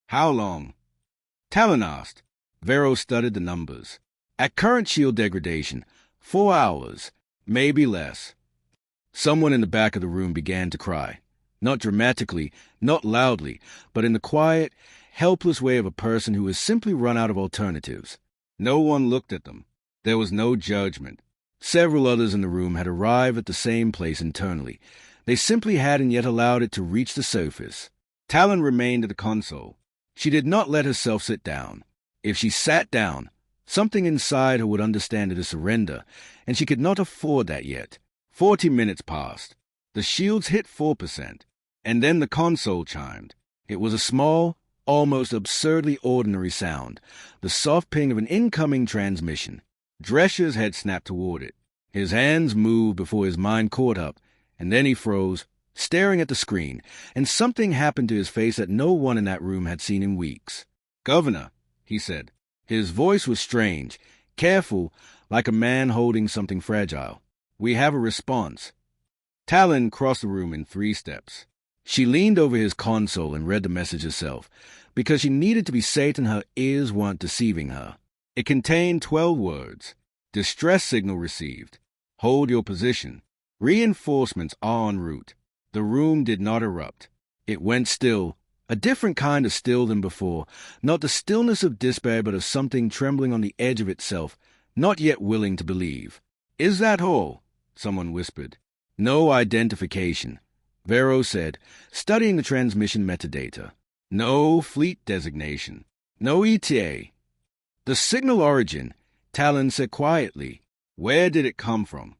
How long? Talon asked. Vero studied the numbers. At current shield degradation, 4 hours, maybe less. Someone in the back of the room began to cry. Not dramatically, not loudly, but in the quiet, helpless way of a person who has simply run out of alternatives. No one looked at them. There was no judgment. Several others in the room had arrived at the same place internally. They simply hadn't yet allowed it to reach the surface. Talon remained at the console. She did not let herself sit down. If she sat down, something inside her would understand it as surrender, and she could not afford that yet. 40 minutes passed. The shields hit 4%, and then the console chimed. It was a small, almost absurdly ordinary sound, the soft ping of an incoming transmission. Drescher's head snapped toward it. His hands moved before his mind caught up, and then he froze, staring at the screen, and something happened to his face that no one in that room had seen in weeks. "Governor," he said. His voice was strange, careful, like a man holding something fragile. "We have a response." Talon crossed the room in 3 steps. She leaned over his console and read the message herself, because she needed to be certain her ears weren't deceiving her. It contained 12 words. Distress signal received. Hold your position. Reinforcements are en route. The room did not erupt. It went still, a different kind of still than before, not the stillness of despair but of something trembling on the edge of itself, not yet willing to believe. "Is that all?" someone whispered. "No identification," Vero said, studying the transmission metadata. "No fleet designation. No ETA." "The signal origin," Talon said quietly. "Where did it come from?"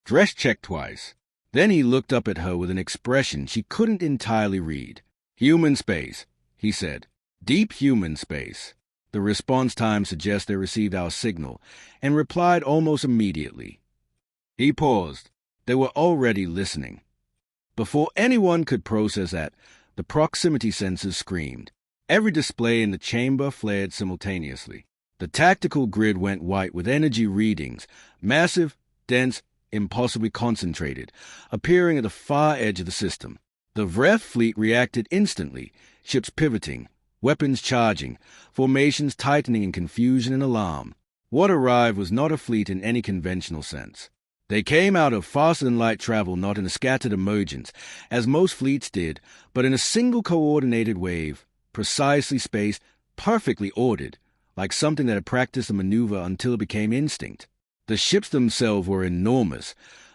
Dresch checked twice. Then he looked up at her with an expression she couldn't entirely read. "Human space," he said. "Deep human space." The response time suggests they received our signal, and replied almost immediately. He paused. They were already listening. Before anyone could process that, the proximity sensors screamed. Every display in the chamber flared simultaneously. The tactical grid went white with energy readings, massive, dense, impossibly concentrated, appearing at the far edge of the system. The Vreth fleet reacted instantly, ships pivoting, weapons charging, formations tightening in confusion and alarm. What arrived was not a fleet in any conventional sense. They came out of faster-than-light travel not in a scattered emergence, as most fleets did, but in a single coordinated wave, precisely spaced, perfectly ordered, like something that had practiced a maneuver until it became instinct. The ships themselves were enormous,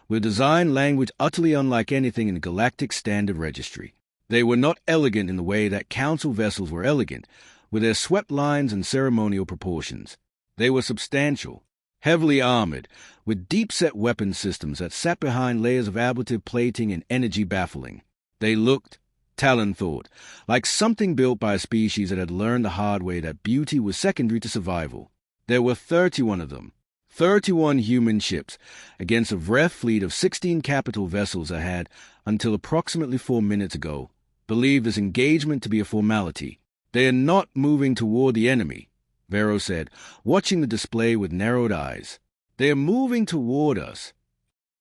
with design language utterly unlike anything in the Galactic Standard Registry. They were not elegant in the way that Council vessels were elegant, with their swept lines and ceremonial proportions. They were substantial, heavily armored, with deep-set weapon systems that sat behind layers of ablative plating and energy baffling. They looked, Talon thought, like something built by a species that had learned the hard way that beauty was secondary to survival. There were 31 of them, 31 human ships, against a Vreth fleet of 16 capital vessels that had, until approximately 4 minutes ago, believed this engagement to be a formality. "They are not moving toward the enemy," Vero said, watching the display with narrowed eyes. "They are moving toward us."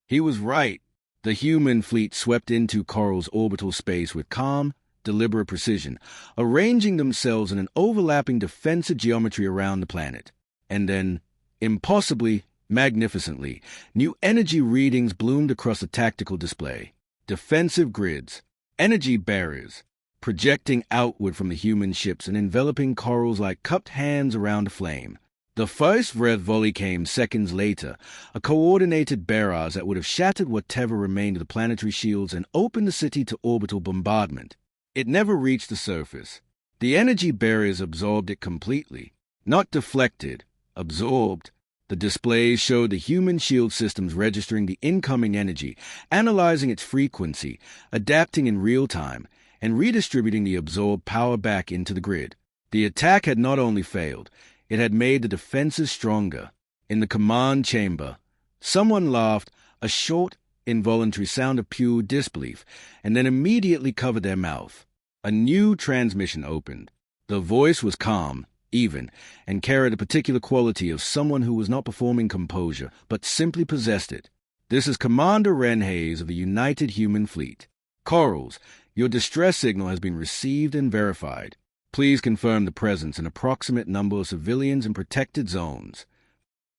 He was right. The human fleet swept into Coral's orbital space with calm, deliberate precision, arranging themselves in an overlapping defensive geometry around the planet. And then, impossibly, magnificently, new energy readings bloomed across the tactical display. Defensive grids, energy barriers, projecting outward from the human ships and enveloping Corals like cupped hands around a flame. The first Vreth volley came seconds later, a coordinated barrage that would have shattered whatever remained of the planetary shields and opened the city to orbital bombardment. It never reached the surface. The energy barriers absorbed it completely. Not deflected, absorbed. The displays showed the human shield systems registering the incoming energy, analyzing its frequency, adapting in real time, and redistributing the absorbed power back into the grid. The attack had not only failed, it had made the defenses stronger. In the command chamber, someone laughed, a short, involuntary sound of pure disbelief, and then immediately covered their mouth. A new transmission opened. The voice was calm, even, and carried a particular quality of someone who was not performing composure, but simply possessed it. "This is Commander Ren Hayes of the United Human Fleet. Corals, your distress signal has been received and verified. Please confirm the presence and approximate number of civilians in protected zones.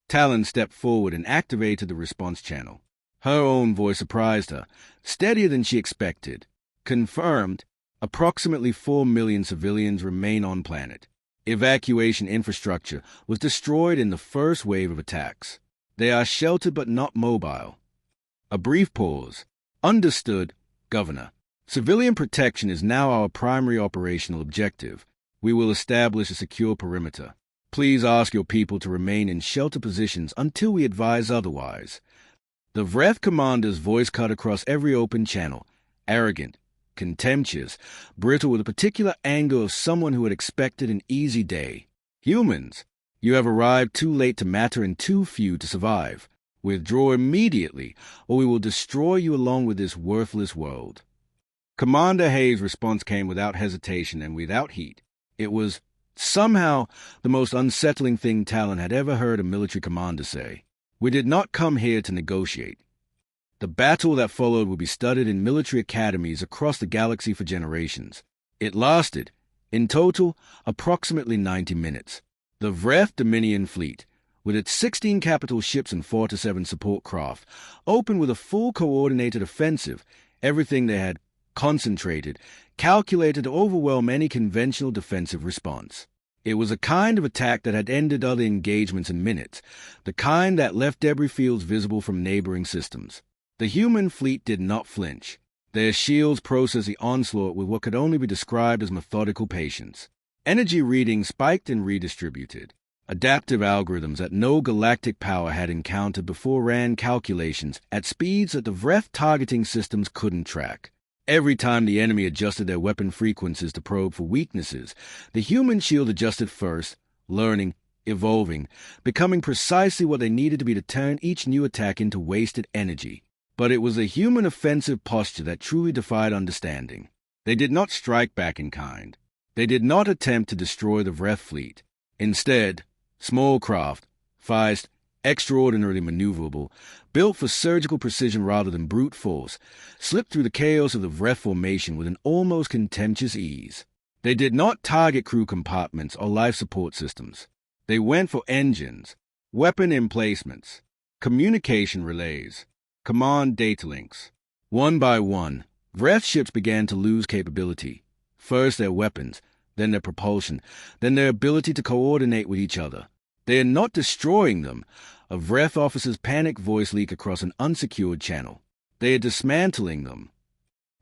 Talon stepped forward and activated the response channel. Her own voice surprised her, steadier than she expected. Confirmed, approximately 4 million civilians remain on planet. Evacuation infrastructure was destroyed in the first wave of attacks. They are sheltered but not mobile. A brief pause. Understood, Governor. Civilian protection is now our primary operational objective. We will establish a secure perimeter. Please ask your people to remain in shelter positions until we advise otherwise. The Vreth commander's voice cut across every open channel, arrogant, contemptuous, brittle with a particular anger of someone who had expected an easy day. Humans, you have arrived too late to matter and too few to survive. Withdraw immediately, or we will destroy you along with this worthless world. Commander Hayes' response came without hesitation and without heat. It was, somehow, the most unsettling thing Talon had ever heard a military commander say. We did not come here to negotiate. The battle that followed would be studied in military academies across the galaxy for generations. It lasted, in total, approximately 90 minutes. The Vreth Dominion fleet, with its 16 capital ships and 4 to 7 support craft, opened with a full coordinated offensive, everything they had concentrated, calculated to overwhelm any conventional defensive response. It was a kind of attack that had ended other engagements in minutes, the kind that left debris fields visible from neighboring systems. The human fleet did not flinch. Their shields processed the onslaught with what could only be described as methodical patience. Energy readings spiked and redistributed. Adaptive algorithms that no galactic power had encountered before ran calculations at speeds that the Vreth targeting systems couldn't track. Every time the enemy adjusted their weapon frequencies to probe for weaknesses, the human shield adjusted first, learning, evolving, becoming precisely what they needed to be to turn each new attack into wasted energy. But it was a human offensive posture that truly defied understanding. They did not strike back in kind. They did not attempt to destroy the Vreth fleet. Instead, small craft, feist, extraordinarily maneuverable, built for surgical precision rather than brute force, slipped through the chaos of the Vreth formation with an almost contemptuous ease. They did not target crew compartments or life support systems. They went for engines, weapon emplacements, communication relays, command data links. One by one, Vreth ships began to lose capability. First their weapons, then their propulsion, then their ability to coordinate with each other. They are not destroying them. A Vreth officer's panicked voice leaked across an unsecured channel. They are dismantling them.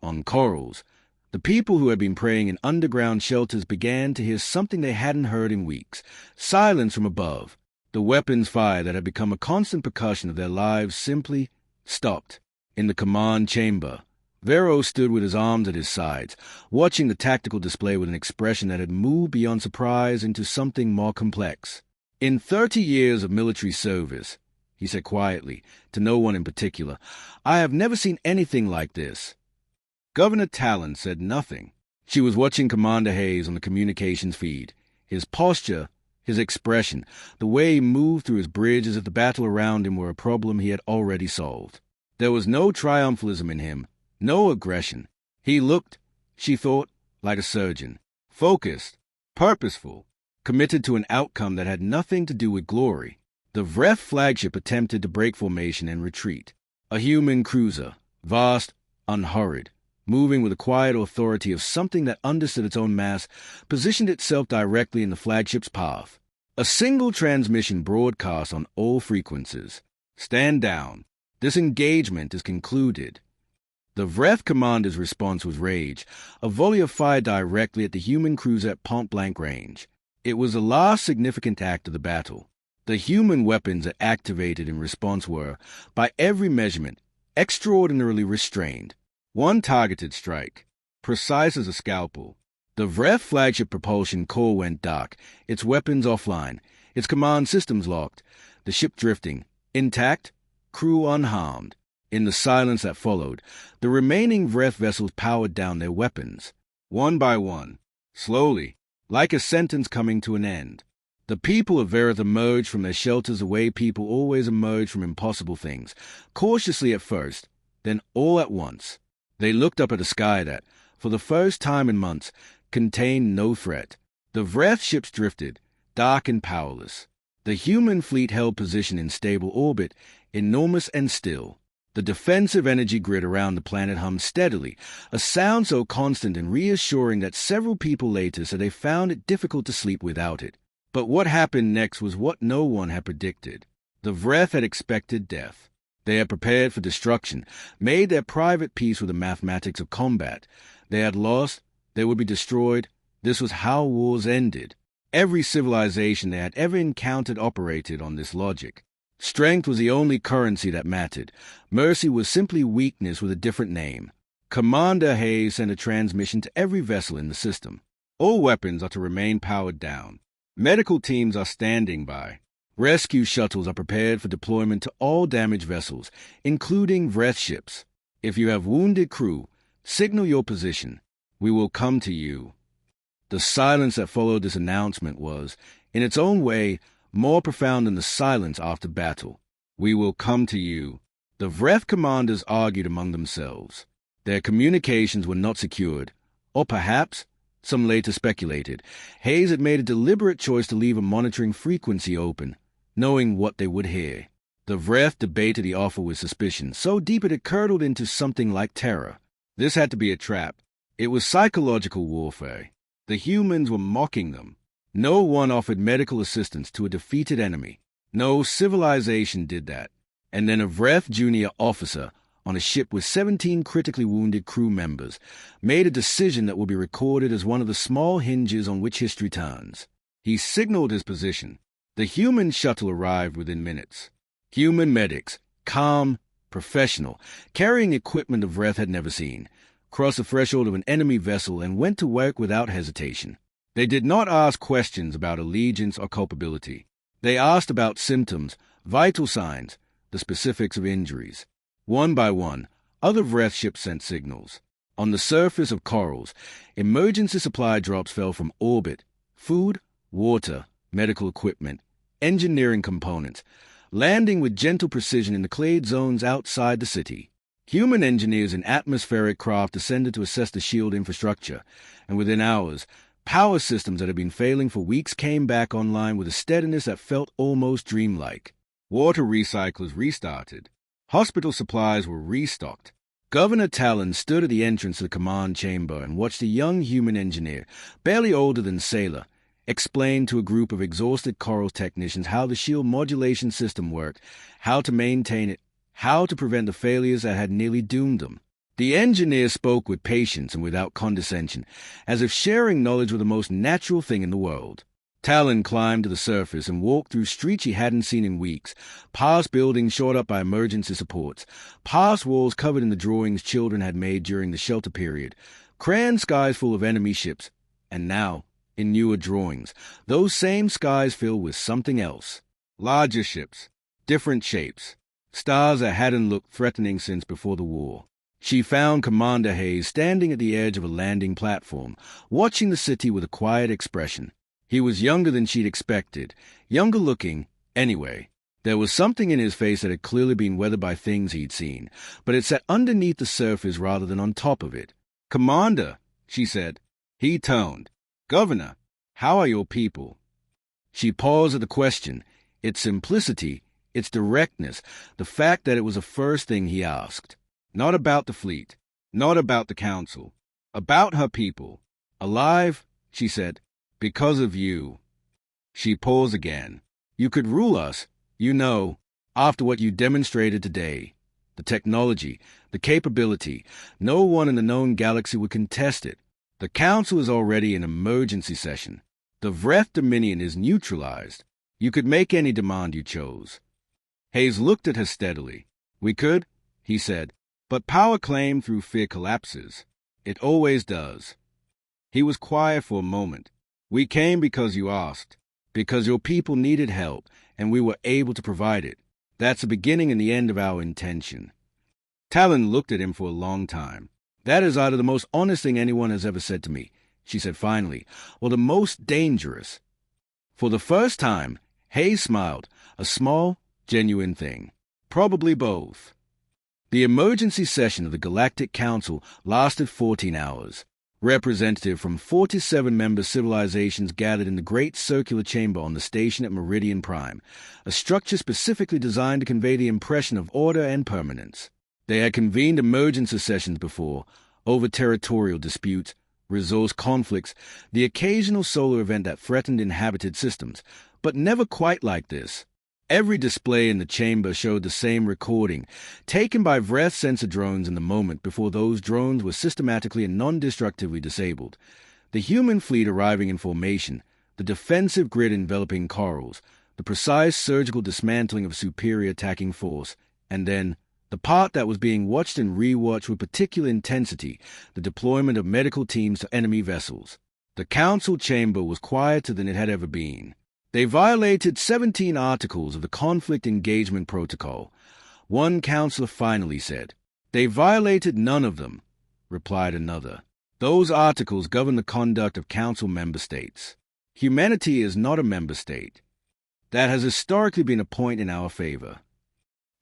On Corals, the people who had been praying in underground shelters began to hear something they hadn't heard in weeks. Silence from above. The weapons fire that had become a constant percussion of their lives simply stopped. In the command chamber, Vero stood with his arms at his sides, watching the tactical display with an expression that had moved beyond surprise into something more complex. In 30 years of military service, he said quietly, to no one in particular, I have never seen anything like this. Governor Talon said nothing. She was watching Commander Hayes on the communications feed. His posture, his expression, the way he moved through his bridge as if the battle around him were a problem he had already solved. There was no triumphalism in him, no aggression. He looked, she thought, like a surgeon, focused, purposeful, committed to an outcome that had nothing to do with glory. The Vreth flagship attempted to break formation and retreat. A human cruiser, vast, unhurried, moving with the quiet authority of something that understood its own mass, positioned itself directly in the flagship's path. A single transmission broadcast on all frequencies. Stand down. This engagement is concluded. The Vreth commander's response was rage, a volley of fire directly at the human cruiser at point-blank range. It was the last significant act of the battle. The human weapons that activated in response were, by every measurement, extraordinarily restrained. One targeted strike, precise as a scalpel. The Vreth flagship propulsion core went dark, its weapons offline, its command systems locked, the ship drifting, intact, crew unharmed. In the silence that followed, the remaining Vreth vessels powered down their weapons. One by one, slowly, like a sentence coming to an end. The people of Vreth emerged from their shelters the way people always emerge from impossible things, cautiously at first, then all at once. They looked up at a sky that, for the first time in months, contained no threat. The Vreth ships drifted, dark and powerless. The human fleet held position in stable orbit, enormous and still. The defensive energy grid around the planet hummed steadily, a sound so constant and reassuring that several people later said they found it difficult to sleep without it. But what happened next was what no one had predicted. The Vreth had expected death. They had prepared for destruction, made their private peace with the mathematics of combat. They had lost, they would be destroyed. This was how wars ended. Every civilization they had ever encountered operated on this logic. Strength was the only currency that mattered. Mercy was simply weakness with a different name. Commander Hayes sent a transmission to every vessel in the system. All weapons are to remain powered down. Medical teams are standing by. Rescue shuttles are prepared for deployment to all damaged vessels, including Vreth ships. If you have wounded crew, signal your position. We will come to you. The silence that followed this announcement was, in its own way, more profound than the silence after battle. We will come to you. The Vreth commanders argued among themselves. Their communications were not secured, or perhaps, some later speculated, Hayes had made a deliberate choice to leave a monitoring frequency open, knowing what they would hear. The Vreth debated the offer with suspicion, so deep it had curdled into something like terror. This had to be a trap. It was psychological warfare. The humans were mocking them. No one offered medical assistance to a defeated enemy. No civilization did that. And then a Vreth junior officer on a ship with 17 critically wounded crew members made a decision that will be recorded as one of the small hinges on which history turns. He signaled his position. The human shuttle arrived within minutes. Human medics, calm, professional, carrying equipment the Vreth had never seen, crossed the threshold of an enemy vessel and went to work without hesitation. They did not ask questions about allegiance or culpability. They asked about symptoms, vital signs, the specifics of injuries. One by one, other Vreth ships sent signals. On the surface of corals, emergency supply drops fell from orbit. Food, water, medical equipment, engineering components, landing with gentle precision in the clade zones outside the city. Human engineers in atmospheric craft descended to assess the shield infrastructure, and within hours, power systems that had been failing for weeks came back online with a steadiness that felt almost dreamlike. Water recyclers restarted. Hospital supplies were restocked. Governor Talon stood at the entrance to the command chamber and watched a young human engineer, barely older than Sailor, explain to a group of exhausted coral technicians how the shield modulation system worked, how to maintain it, how to prevent the failures that had nearly doomed them. The engineer spoke with patience and without condescension, as if sharing knowledge was the most natural thing in the world. Talon climbed to the surface and walked through streets he hadn't seen in weeks, past buildings shored up by emergency supports, past walls covered in the drawings children had made during the shelter period, crayon skies full of enemy ships, and now, in newer drawings, those same skies filled with something else. Larger ships, different shapes, stars that hadn't looked threatening since before the war. She found Commander Hayes standing at the edge of a landing platform, watching the city with a quiet expression. He was younger than she'd expected, younger looking, anyway. There was something in his face that had clearly been weathered by things he'd seen, but it sat underneath the surface rather than on top of it. "Commander," she said. He toned. "Governor, how are your people?" She paused at the question, its simplicity, its directness, the fact that it was the first thing he asked. Not about the fleet, not about the council, about her people. "Alive," she said, "because of you." She paused again. "You could rule us, you know, after what you demonstrated today. The technology, the capability, no one in the known galaxy would contest it. The council is already in emergency session. The Vreth Dominion is neutralized. You could make any demand you chose." Hayes looked at her steadily. "We could," he said. "But power claimed through fear collapses. It always does." He was quiet for a moment. "We came because you asked, because your people needed help, and we were able to provide it. That's the beginning and the end of our intention." Talon looked at him for a long time. "That is either the most honest thing anyone has ever said to me," she said finally, "or the most dangerous." For the first time, Hayes smiled, a small, genuine thing. Probably both. The emergency session of the Galactic Council lasted 14 hours. Representatives from 47 member civilizations gathered in the Great Circular Chamber on the station at Meridian Prime, a structure specifically designed to convey the impression of order and permanence. They had convened emergency sessions before, over territorial disputes, resource conflicts, the occasional solar event that threatened inhabited systems, but never quite like this. Every display in the chamber showed the same recording, taken by Vreth sensor drones in the moment before those drones were systematically and non-destructively disabled. The human fleet arriving in formation, the defensive grid enveloping corals, the precise surgical dismantling of superior attacking force, and then, the part that was being watched and rewatched with particular intensity, the deployment of medical teams to enemy vessels. The council chamber was quieter than it had ever been. They violated 17 articles of the Conflict Engagement Protocol. One counselor finally said. They violated none of them, replied another. Those articles govern the conduct of council member states. Humanity is not a member state. That has historically been a point in our favor.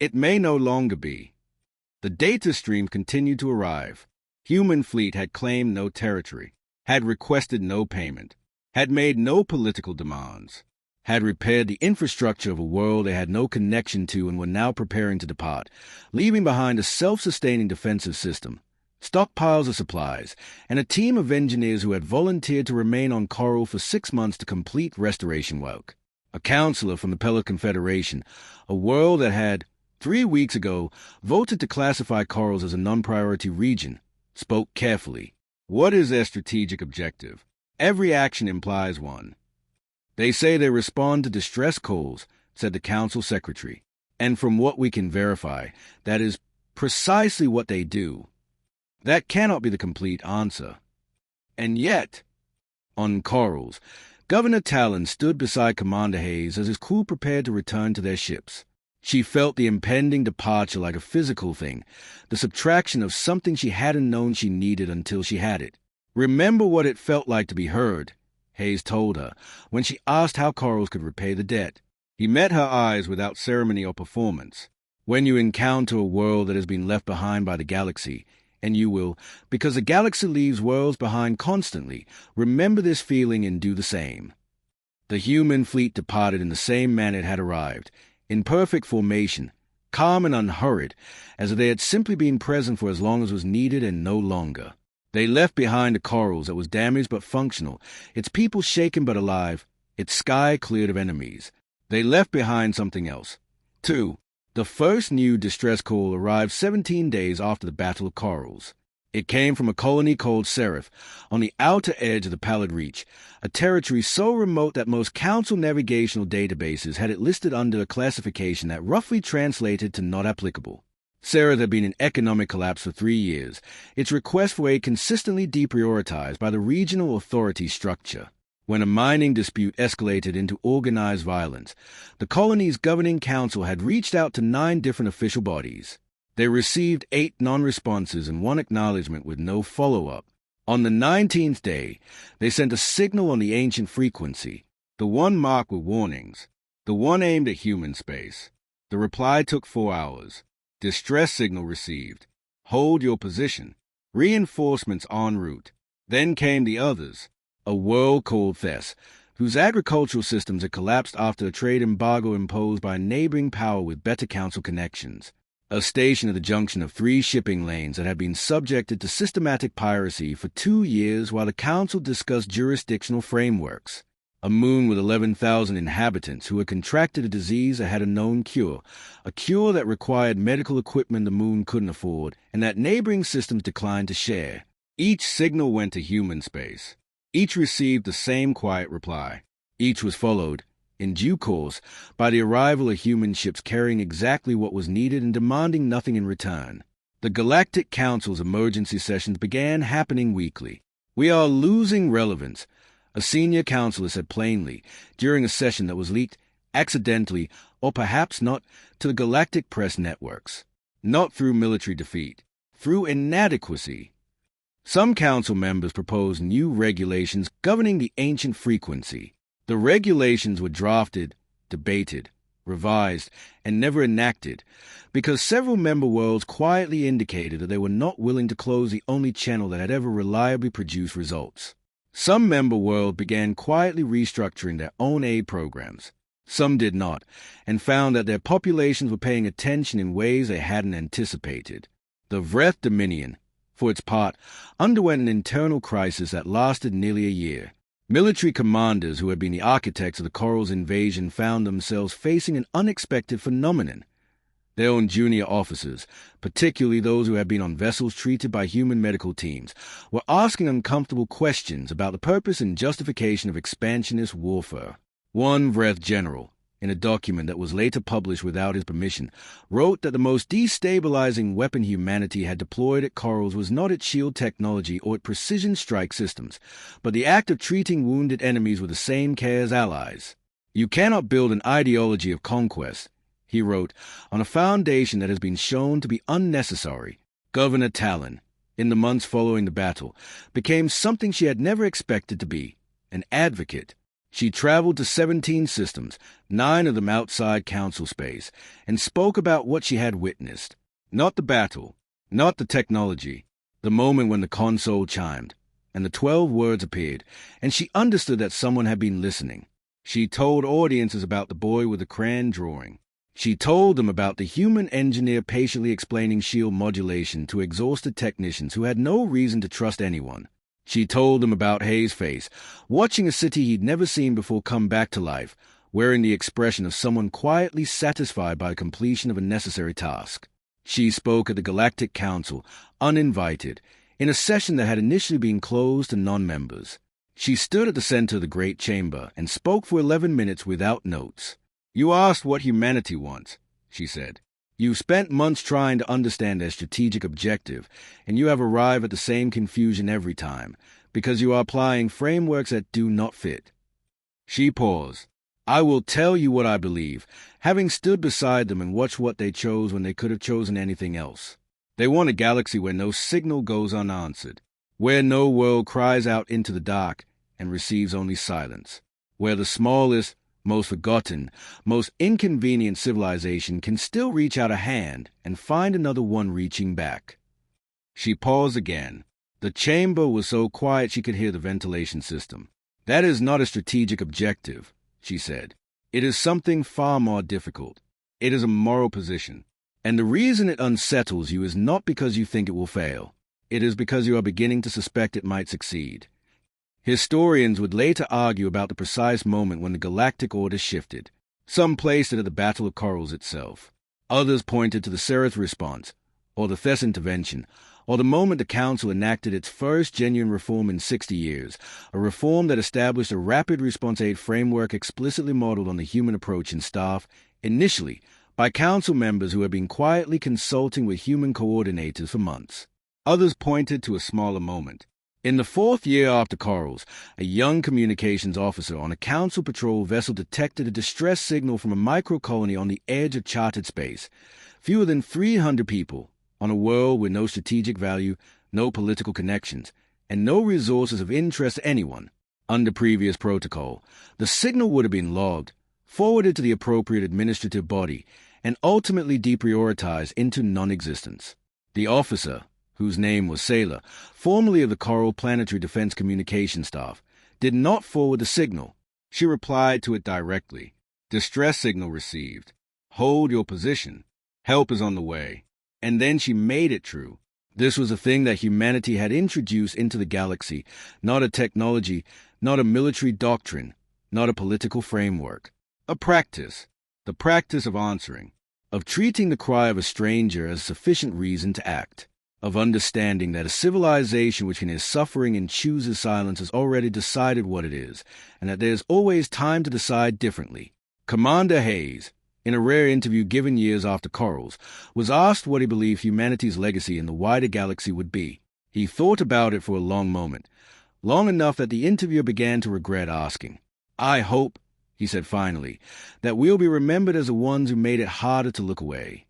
It may no longer be. The data stream continued to arrive. Human fleet had claimed no territory, had requested no payment, had made no political demands, had repaired the infrastructure of a world they had no connection to and were now preparing to depart, leaving behind a self-sustaining defensive system, stockpiles of supplies, and a team of engineers who had volunteered to remain on Coral for 6 months to complete restoration work. A counselor from the Pellet Confederation, a world that had, 3 weeks ago, voted to classify corals as a non-priority region, spoke carefully. What is their strategic objective? Every action implies one. They say they respond to distress calls, said the council secretary. And from what we can verify, that is precisely what they do. That cannot be the complete answer. And yet, on Corals, Governor Talon stood beside Commander Hayes as his crew prepared to return to their ships. She felt the impending departure like a physical thing, the subtraction of something she hadn't known she needed until she had it. Remember what it felt like to be heard, Hayes told her, when she asked how Corals could repay the debt. He met her eyes without ceremony or performance. When you encounter a world that has been left behind by the galaxy, and you will, because the galaxy leaves worlds behind constantly, remember this feeling and do the same. The human fleet departed in the same manner it had arrived, in perfect formation, calm and unhurried, as if they had simply been present for as long as was needed and no longer. They left behind a Corals that was damaged but functional, its people shaken but alive, its sky cleared of enemies. They left behind something else. 2. The first new distress call arrived 17 days after the Battle of Corals. It came from a colony called Seraph, on the outer edge of the Pallid Reach, a territory so remote that most council navigational databases had it listed under a classification that roughly translated to not applicable. Seraph had been in economic collapse for 3 years, its request for aid consistently deprioritized by the regional authority structure. When a mining dispute escalated into organized violence, the colony's governing council had reached out to 9 different official bodies. They received 8 non-responses and 1 acknowledgement with no follow-up. On the 19th day, they sent a signal on the ancient frequency, the one marked with warnings, the one aimed at human space. The reply took 4 hours. Distress signal received. Hold your position. Reinforcements en route. Then came the others. A world called Thes, whose agricultural systems had collapsed after a trade embargo imposed by a neighboring power with better council connections. A station at the junction of 3 shipping lanes that had been subjected to systematic piracy for 2 years while the council discussed jurisdictional frameworks. A moon with 11,000 inhabitants who had contracted a disease that had a known cure, a cure that required medical equipment the moon couldn't afford, and that neighboring systems declined to share. Each signal went to human space. Each received the same quiet reply. Each was followed, in due course, by the arrival of human ships carrying exactly what was needed and demanding nothing in return. The Galactic Council's emergency sessions began happening weekly. We are losing relevance, a senior counselor said plainly, during a session that was leaked, accidentally, or perhaps not, to the galactic press networks. Not through military defeat, through inadequacy. Some council members proposed new regulations governing the ancient frequency. The regulations were drafted, debated, revised, and never enacted, because several member worlds quietly indicated that they were not willing to close the only channel that had ever reliably produced results. Some member worlds began quietly restructuring their own aid programs. Some did not, and found that their populations were paying attention in ways they hadn't anticipated. The Vreth Dominion, for its part, underwent an internal crisis that lasted nearly a year. Military commanders who had been the architects of the Coral's invasion found themselves facing an unexpected phenomenon. Their own junior officers, particularly those who had been on vessels treated by human medical teams, were asking uncomfortable questions about the purpose and justification of expansionist warfare. One Vreth general, in a document that was later published without his permission, wrote that the most destabilizing weapon humanity had deployed at Corals was not its shield technology or its precision strike systems, but the act of treating wounded enemies with the same care as allies. You cannot build an ideology of conquest, he wrote, on a foundation that has been shown to be unnecessary. Governor Talon, in the months following the battle, became something she had never expected to be, an advocate. She traveled to 17 systems, 9 of them outside Council space, and spoke about what she had witnessed. Not the battle, not the technology, the moment when the console chimed, and the 12 words appeared, and she understood that someone had been listening. She told audiences about the boy with the crayon drawing. She told them about the human engineer patiently explaining shield modulation to exhausted technicians who had no reason to trust anyone. She told them about Hayes' face, watching a city he'd never seen before come back to life, wearing the expression of someone quietly satisfied by the completion of a necessary task. She spoke at the Galactic Council, uninvited, in a session that had initially been closed to non-members. She stood at the center of the Great Chamber and spoke for 11 minutes without notes. "You asked what humanity wants," she said. "You spent months trying to understand their strategic objective, and you have arrived at the same confusion every time, because you are applying frameworks that do not fit." She paused. "I will tell you what I believe, having stood beside them and watched what they chose when they could have chosen anything else. They want a galaxy where no signal goes unanswered, where no world cries out into the dark and receives only silence, where the smallest, most forgotten, most inconvenient civilization can still reach out a hand and find another one reaching back." She paused again. The chamber was so quiet she could hear the ventilation system. "That is not a strategic objective," she said. "It is something far more difficult. It is a moral position. And the reason it unsettles you is not because you think it will fail. It is because you are beginning to suspect it might succeed." Historians would later argue about the precise moment when the galactic order shifted. Some placed it at the Battle of Corals itself. Others pointed to the Seraph response, or the Thess intervention, or the moment the Council enacted its first genuine reform in 60 years, a reform that established a rapid response aid framework explicitly modeled on the human approach in staff, initially by Council members who had been quietly consulting with human coordinators for months. Others pointed to a smaller moment. In the 4th year after Corals, a young communications officer on a Council patrol vessel detected a distress signal from a microcolony on the edge of charted space. Fewer than 300 people, on a world with no strategic value, no political connections, and no resources of interest to anyone. Under previous protocol, the signal would have been logged, forwarded to the appropriate administrative body, and ultimately deprioritized into non-existence. The officer, whose name was Sailor, formerly of the Coral Planetary Defense Communication Staff, did not forward the signal. She replied to it directly. "Distress signal received. Hold your position. Help is on the way." And then she made it true. This was a thing that humanity had introduced into the galaxy, not a technology, not a military doctrine, not a political framework. A practice. The practice of answering, of treating the cry of a stranger as sufficient reason to act, of understanding that a civilization which can hear suffering and chooses silence has already decided what it is, and that there is always time to decide differently. Commander Hayes, in a rare interview given years after Corals, was asked what he believed humanity's legacy in the wider galaxy would be. He thought about it for a long moment, long enough that the interviewer began to regret asking. "I hope," he said finally, "that we'll be remembered as the ones who made it harder to look away."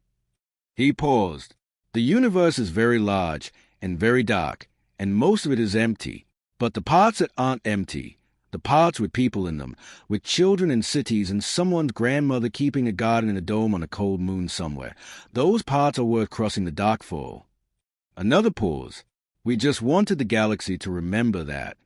He paused. "The universe is very large and very dark, and most of it is empty. But the parts that aren't empty, The parts with people in them, with children in cities and someone's grandmother keeping a garden in a dome on a cold moon somewhere. Those parts are worth crossing the dock for. Another pause. We just wanted the galaxy to remember that.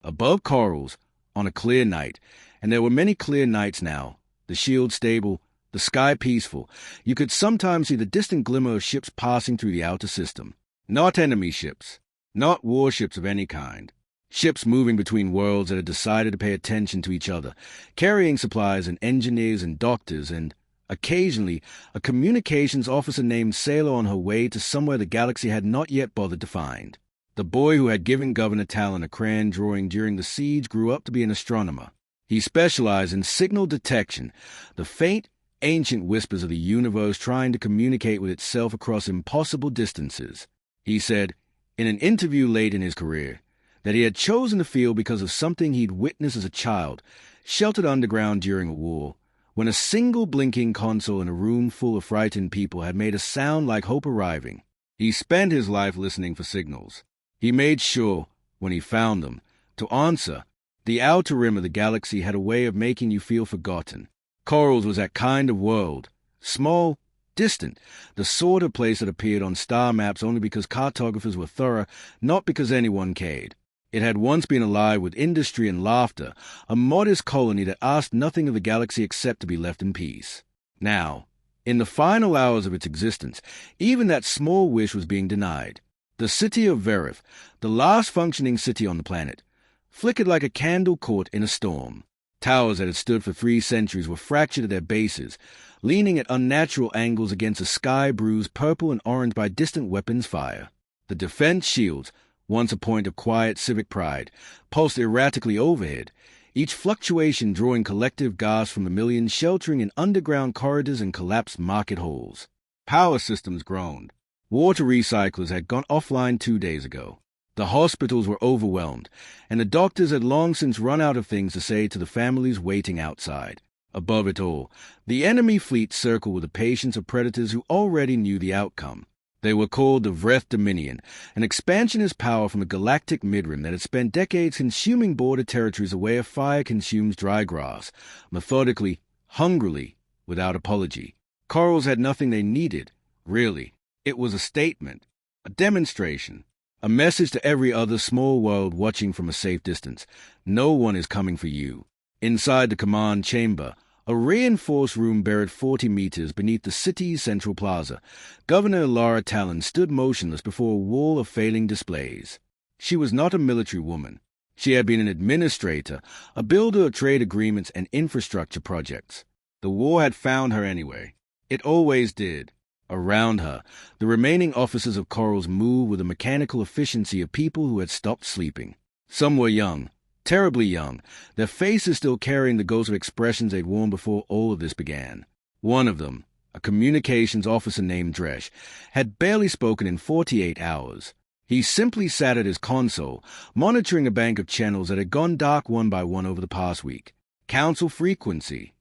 Above corals, on a clear night, and there were many clear nights now, the shield stable, the sky peaceful, you could sometimes see the distant glimmer of ships passing through the outer system. Not enemy ships, not warships of any kind. Ships moving between worlds that had decided to pay attention to each other, carrying supplies and engineers and doctors and, occasionally, a communications officer named Sailor on her way to somewhere the galaxy had not yet bothered to find. The boy who had given Governor Talon a crayon drawing during the siege grew up to be an astronomer. He specialized in signal detection, the faint, ancient whispers of the universe trying to communicate with itself across impossible distances. He said, in an interview late in his career, that he had chosen the field because of something he'd witnessed as a child, sheltered underground during a war, when a single blinking console in a room full of frightened people had made a sound like hope arriving. He spent his life listening for signals. He made sure, when he found them, to answer. The outer rim of the galaxy had a way of making you feel forgotten. Corals was that kind of world, small, distant, the sort of place that appeared on star maps only because cartographers were thorough, not because anyone cared. It had once been alive with industry and laughter, a modest colony that asked nothing of the galaxy except to be left in peace. Now, in the final hours of its existence, even that small wish was being denied. The city of Vreth, the last functioning city on the planet, flickered like a candle caught in a storm. Towers that had stood for 3 centuries were fractured at their bases, leaning at unnatural angles against a sky bruised purple and orange by distant weapons fire. The defense shields, once a point of quiet civic pride, pulsed erratically overhead, each fluctuation drawing collective gasps from the millions sheltering in underground corridors and collapsed market holes. Power systems groaned. Water recyclers had gone offline 2 days ago. The hospitals were overwhelmed, and the doctors had long since run out of things to say to the families waiting outside. Above it all, the enemy fleet circled with the patience of predators who already knew the outcome. They were called the Vreth Dominion, an expansionist power from the galactic midrim that had spent decades consuming border territories the way a fire consumes dry grass, methodically, hungrily, without apology. Corals had nothing they needed, really. It was a statement, a demonstration, a message to every other small world watching from a safe distance. No one is coming for you. Inside the command chamber, a reinforced room buried 40 meters beneath the city's central plaza, Governor Elara Talon stood motionless before a wall of failing displays. She was not a military woman. She had been an administrator, a builder of trade agreements and infrastructure projects. The war had found her anyway. It always did. Around her, the remaining officers of Corals moved with the mechanical efficiency of people who had stopped sleeping. Some were young, terribly young, their faces still carrying the ghost of expressions they'd worn before all of this began. One of them, a communications officer named Dresh, had barely spoken in 48 hours. He simply sat at his console, monitoring a bank of channels that had gone dark one by one over the past week. Council frequency.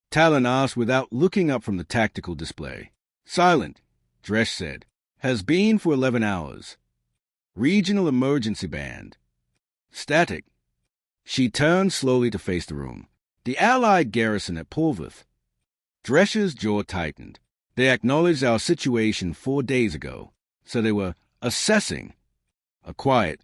Talon asked without looking up from the tactical display. Silent, Dresh said. Has been for 11 hours. Regional emergency band. Static. She turned slowly to face the room. The Allied garrison at Pulverth. Dresh's jaw tightened. They acknowledged our situation 4 days ago, so they were assessing. A quiet,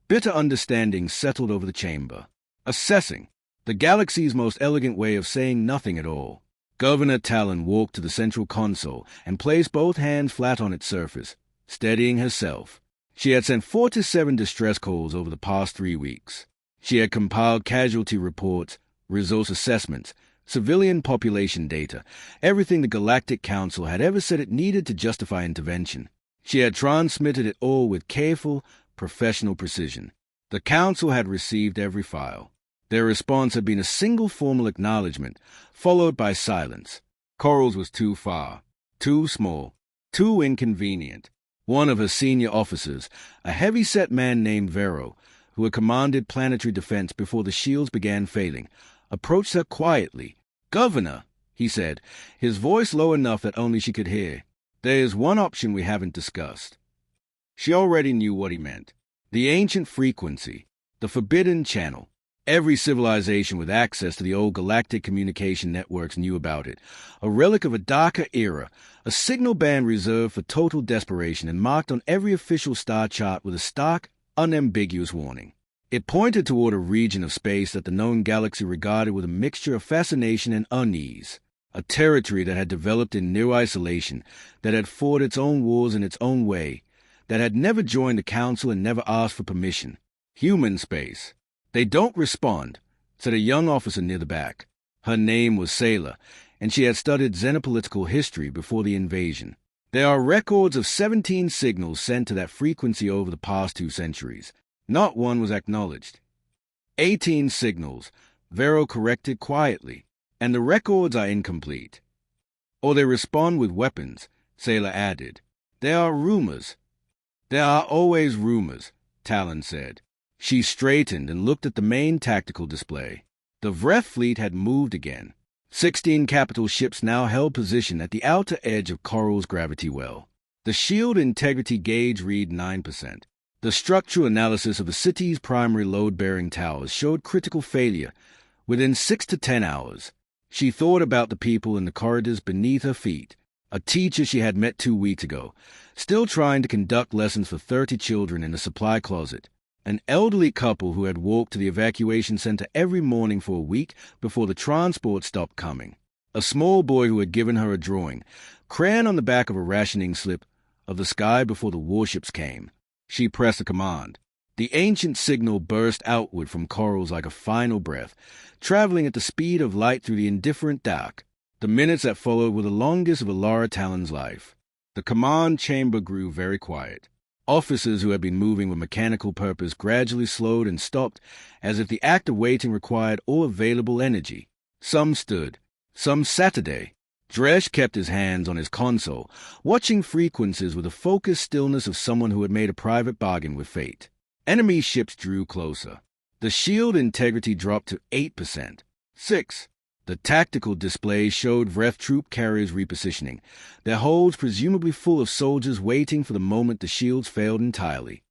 bitter understanding settled over the chamber. Assessing. The galaxy's most elegant way of saying nothing at all. Governor Talon walked to the central console and placed both hands flat on its surface, steadying herself. She had sent 4 to 7 distress calls over the past 3 weeks. She had compiled casualty reports, resource assessments, civilian population data, everything the Galactic Council had ever said it needed to justify intervention. She had transmitted it all with careful, professional precision. The Council had received every file. Their response had been a single formal acknowledgement, followed by silence. Corals was too far, too small, too inconvenient. One of her senior officers, a heavy-set man named Vero, who had commanded planetary defense before the shields began failing, approached her quietly. "Governor," he said, his voice low enough that only she could hear, "there is one option we haven't discussed." She already knew what he meant. The ancient frequency, the forbidden channel. Every civilization with access to the old galactic communication networks knew about it. A relic of a darker era, a signal band reserved for total desperation and marked on every official star chart with a stark, unambiguous warning. It pointed toward a region of space that the known galaxy regarded with a mixture of fascination and unease, a territory that had developed in near isolation, that had fought its own wars in its own way, that had never joined the Council and never asked for permission. Human space. "They don't respond," said a young officer near the back. Her name was Sailor, and she had studied xenopolitical history before the invasion. "There are records of 17 signals sent to that frequency over the past 2 centuries. Not one was acknowledged." 18 signals, Vero corrected quietly, "and the records are incomplete." "Or they respond with weapons," Sailor added. "There are rumors." "There are always rumors," Talon said. She straightened and looked at the main tactical display. The Vreth fleet had moved again. 16 capital ships now held position at the outer edge of Coral's gravity well. The shield integrity gauge read 9%. The structural analysis of the city's primary load-bearing towers showed critical failure within 6 to 10 hours. She thought about the people in the corridors beneath her feet, a teacher she had met 2 weeks ago, still trying to conduct lessons for 30 children in a supply closet. An elderly couple who had walked to the evacuation center every morning for a week before the transport stopped coming. A small boy who had given her a drawing, crayon on the back of a rationing slip, of the sky before the warships came. She pressed a command. The ancient signal burst outward from Corals like a final breath, traveling at the speed of light through the indifferent dark. The minutes that followed were the longest of Elara Talon's life. The command chamber grew very quiet. Officers who had been moving with mechanical purpose gradually slowed and stopped, as if the act of waiting required all available energy. Some stood, some sat. Dresh kept his hands on his console, watching frequencies with the focused stillness of someone who had made a private bargain with fate. Enemy ships drew closer. The shield integrity dropped to 8%. 6. The tactical display showed Vreth troop carriers repositioning, their holds presumably full of soldiers waiting for the moment the shields failed entirely.